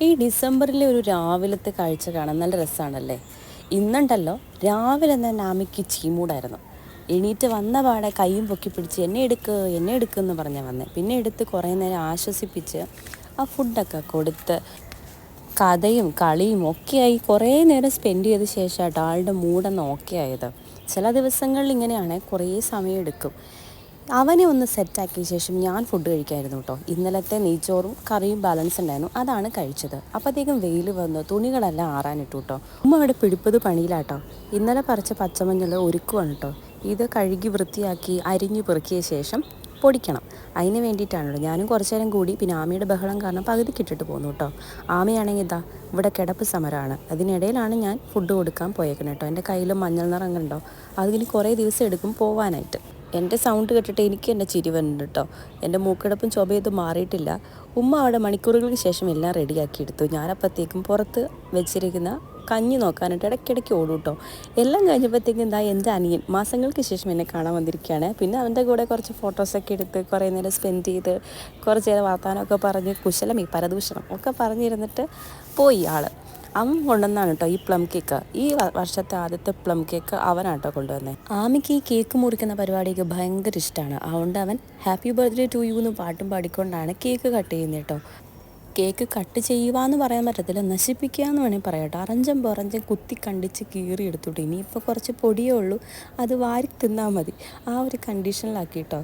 ഈ ഡിസംബറിലെ ഒരു രാവിലത്തെ കാഴ്ച കാണാൻ നല്ല രസമാണല്ലേ. ഇന്നുണ്ടല്ലോ രാവിലെ തന്നെ ആമയ്ക്ക് ചീമൂടായിരുന്നു. എണീറ്റ് വന്ന പാടെ കൈയും പൊക്കി പിടിച്ച് എന്നെ എടുക്കുമെന്ന് പറഞ്ഞാൽ വന്നേ. പിന്നെ എടുത്ത് കുറേ നേരം ആശ്വസിപ്പിച്ച് ആ ഫുഡൊക്കെ കൊടുത്ത് കഥയും കളിയും ഒക്കെയായി കുറേ നേരം സ്പെൻഡ് ചെയ്ത ശേഷമായിട്ട് ആളുടെ മൂടൊന്ന് ഓക്കെ ആയത്. ചില ദിവസങ്ങളിൽ ഇങ്ങനെയാണ്, കുറേ സമയം എടുക്കും. അവനെ ഒന്ന് സെറ്റാക്കിയ ശേഷം ഞാൻ ഫുഡ് കഴിക്കായിരുന്നു കേട്ടോ. ഇന്നലത്തെ നെയ്ച്ചോറും കറിയും ബാലൻസ് ഉണ്ടായിരുന്നു, അതാണ് കഴിച്ചത്. അപ്പോഴത്തേക്കും വെയിൽ വന്നു, തുണികളെല്ലാം ആറാനിട്ടു കേട്ടോ. ഉമ്മ അവിടെ പിടിപ്പത് പണിയിലാട്ടോ. ഇന്നലെ പറിച്ച പച്ചമഞ്ഞൾ ഒരുക്കുവാണ് കേട്ടോ. ഇത് കഴുകി വൃത്തിയാക്കി അരിഞ്ഞു പെറുക്കിയ ശേഷം പൊടിക്കണം. അതിന് വേണ്ടിയിട്ടാണല്ലോ. ഞാനും കുറച്ച് നേരം കൂടി, പിന്നെ ആമയുടെ ബഹളം കാരണം പകുതിക്കിട്ടിട്ട് പോന്നു കേട്ടോ. ആമയാണെങ്കിൽ ഇതാ ഇവിടെ കിടപ്പ് സമരമാണ്. അതിനിടയിലാണ് ഞാൻ ഫുഡ് കൊടുക്കാൻ പോയേക്കുന്നത് കേട്ടോ. എൻ്റെ കയ്യിലും മഞ്ഞൾ നിറം കണ്ടോ, അതിന് കുറേ ദിവസം എടുക്കും പോവാനായിട്ട്. എൻ്റെ സൗണ്ട് കേട്ടിട്ട് എനിക്ക് എൻ്റെ ചിരി വരുന്നുണ്ട് കേട്ടോ. എൻ്റെ മൂക്കടപ്പും ചുമയൊന്നും മാറിയിട്ടില്ല. ഉമ്മ അവിടെ മണിക്കൂറുകൾക്ക് ശേഷം എല്ലാം റെഡിയാക്കി എടുത്തു. ഞാനപ്പോഴത്തേക്കും പുറത്ത് വെച്ചിരിക്കുന്ന കഞ്ഞി നോക്കാനായിട്ട് ഇടയ്ക്കിടയ്ക്ക് ഓടും കേട്ടോ. എല്ലാം കഴിഞ്ഞപ്പോഴത്തേക്കും എന്താ എൻ്റെ അനിയൻ മാസങ്ങൾക്ക് ശേഷം എന്നെ കാണാൻ വന്നിരിക്കുകയാണ്. പിന്നെ അവൻ്റെ കൂടെ കുറച്ച് ഫോട്ടോസൊക്കെ എടുത്ത് കുറേ നേരം സ്പെൻഡ് ചെയ്ത് കുറച്ച് നേരം വർത്താനമൊക്കെ പറഞ്ഞ് കുശലമേ പരദൂഷണം ഒക്കെ പറഞ്ഞിരുന്നിട്ട് പോയി ആൾ. അവൻ കൊണ്ടുവന്നാണ് കേട്ടോ ഈ പ്ലം കേക്ക്. ഈ വർഷത്തെ ആദ്യത്തെ പ്ലം കേക്ക് അവനാട്ടോ കൊണ്ടുവന്നത്. ആമിക്ക് ഈ കേക്ക് മുറിക്കുന്ന പരിപാടിയൊക്കെ ഭയങ്കര ഇഷ്ടമാണ്. അതുകൊണ്ട് അവൻ ഹാപ്പി ബർത്ത്ഡേ ടു യു എന്ന് പാട്ടും പാടിക്കൊണ്ടാണ് കേക്ക് കട്ട് ചെയ്യുന്നത് കേട്ടോ. കേക്ക് കട്ട് ചെയ്യുവാന്ന് പറയാൻ പറ്റത്തില്ല, നശിപ്പിക്കുക എന്ന് വേണമെങ്കിൽ പറയാം കേട്ടോ. അറഞ്ചം പുറഞ്ചം കുത്തി കണ്ടിച്ച് കീറി എടുത്തോട്ടെ. ഇനിയിപ്പോൾ കുറച്ച് പൊടിയേ ഉള്ളൂ, അത് വാരി തിന്നാൽ മതി. ആ ഒരു കണ്ടീഷനിലാക്കി കേട്ടോ.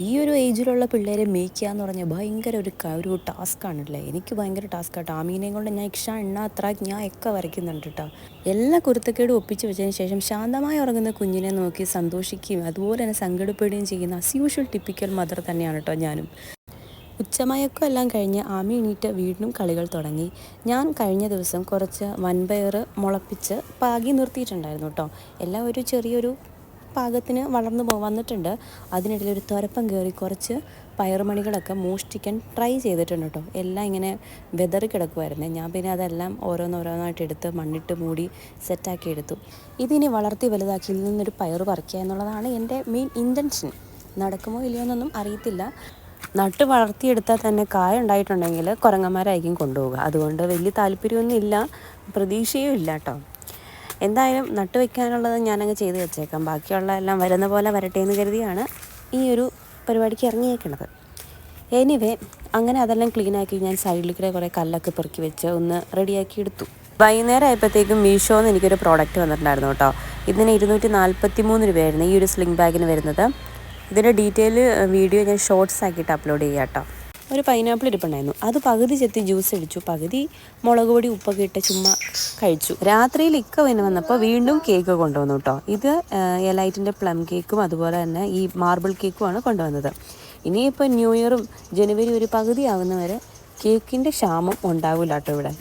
ഈ ഒരു ഏജിലുള്ള പിള്ളേരെ മേയ്ക്കുക എന്ന് പറഞ്ഞാൽ ഭയങ്കര ഒരു ടാസ്ക്കാണല്ലേ. എനിക്ക് ഭയങ്കര ടാസ്ക്കാട്ടോ. ആമീനെയും കൊണ്ട് ഞാൻ എണ്ണാത്ര ഞാൻ ഒക്കെ വരയ്ക്കുന്നുണ്ട് കേട്ടോ. എല്ലാ കുരുത്തക്കേടും ഒപ്പിച്ച് വെച്ചതിന് ശേഷം ശാന്തമായി ഉറങ്ങുന്ന കുഞ്ഞിനെ നോക്കി സന്തോഷിക്കുകയും അതുപോലെ തന്നെ സങ്കടപ്പെടുകയും ചെയ്യുന്ന അസ് യൂഷ്വൽ ടിപ്പിക്കൽ മദർ തന്നെയാണ് കേട്ടോ ഞാനും. ഉച്ചമയക്കം എല്ലാം കഴിഞ്ഞ് ആമി എണീറ്റ് വീണ്ടും കളികൾ തുടങ്ങി. ഞാൻ കഴിഞ്ഞ ദിവസം കുറച്ച് വൻപയർ മുളപ്പിച്ച് പാകി നിർത്തിയിട്ടുണ്ടായിരുന്നു കേട്ടോ. എല്ലാം ഒരു ചെറിയൊരു പാകത്തിന് വളർന്നു വന്നിട്ടുണ്ട്. അതിനിടയിൽ ഒരു തുരപ്പം കയറി കുറച്ച് പയറുമണികളൊക്കെ മോഷ്ടിക്കാൻ ട്രൈ ചെയ്തിട്ടുണ്ട് കേട്ടോ. എല്ലാം ഇങ്ങനെ വെതറി കിടക്കുമായിരുന്നേ. ഞാൻ പിന്നെ അതെല്ലാം ഓരോന്നോരോന്നായിട്ട് എടുത്ത് മണ്ണിട്ട് മൂടി സെറ്റാക്കി എടുത്തു. ഇതിനി വളർത്തി വലുതാക്കി ഇതിൽ നിന്നൊരു പയറ് പറിക്കുക എന്നുള്ളതാണ് എൻ്റെ മെയിൻ ഇൻറ്റൻഷൻ. നടക്കുമോ ഇല്ലയോ എന്നൊന്നും അറിയത്തില്ല. നട്ട് വളർത്തിയെടുത്താൽ തന്നെ കായ ഉണ്ടായിട്ടുണ്ടെങ്കിൽ കുരങ്ങന്മാരായിരിക്കും കൊണ്ടുപോവുക. അതുകൊണ്ട് വലിയ താല്പര്യമൊന്നും ഇല്ല, പ്രതീക്ഷയും ഇല്ല കേട്ടോ. എന്തായാലും നട്ട് വയ്ക്കാനുള്ളത് ഞാനങ്ങ് ചെയ്ത് വെച്ചേക്കാം. ബാക്കിയുള്ള എല്ലാം വരുന്ന പോലെ വരട്ടെ എന്ന് കരുതിയാണ് ഈ ഒരു പരിപാടിക്ക് ഇറങ്ങിയേക്കണത്. എനിവേ അങ്ങനെ അതെല്ലാം ക്ലീനാക്കി ഞാൻ സൈഡിൽ കൂടെ കുറേ കല്ലൊക്കെ പെറുക്കി വെച്ച് ഒന്ന് റെഡിയാക്കി എടുത്തു. വൈകുന്നേരം ആയപ്പോഴത്തേക്കും മീഷോന്ന് എനിക്കൊരു പ്രോഡക്റ്റ് വന്നിട്ടുണ്ടായിരുന്നു കേട്ടോ. ഇതിന് 243 രൂപയായിരുന്നു ഈ ഒരു സ്ലിംഗ് ബാഗിന് വരുന്നത്. ഇതിൻ്റെ ഡീറ്റെയിൽ വീഡിയോ ഞാൻ ഷോർട്സ് ആക്കിയിട്ട് അപ്ലോഡ് ചെയ്യാം കേട്ടോ. ഒരു പൈനാപ്പിൾ ഇരിപ്പുണ്ടായിരുന്നു, അത് പകുതി ചെത്തി ജ്യൂസ് അടിച്ചു, പകുതി മുളക് പൊടി ഉപ്പൊക്കെ ഇട്ട് ചുമ്മാ കഴിച്ചു. രാത്രിയിൽ ഇക്ക പിന്നെ വന്നപ്പോൾ വീണ്ടും കേക്ക് കൊണ്ടുവന്നു കേട്ടോ. ഇത് എലൈറ്റിൻ്റെ പ്ലം കേക്കും അതുപോലെ തന്നെ ഈ മാർബിൾ കേക്കുമാണ് കൊണ്ടുവന്നത്. ഇനിയിപ്പോൾ ന്യൂ ഇയറും ജനുവരി ഒരു പകുതി ആകുന്നവരെ കേക്കിൻ്റെ ക്ഷാമം ഉണ്ടാവില്ല കേട്ടോ ഇവിടെ.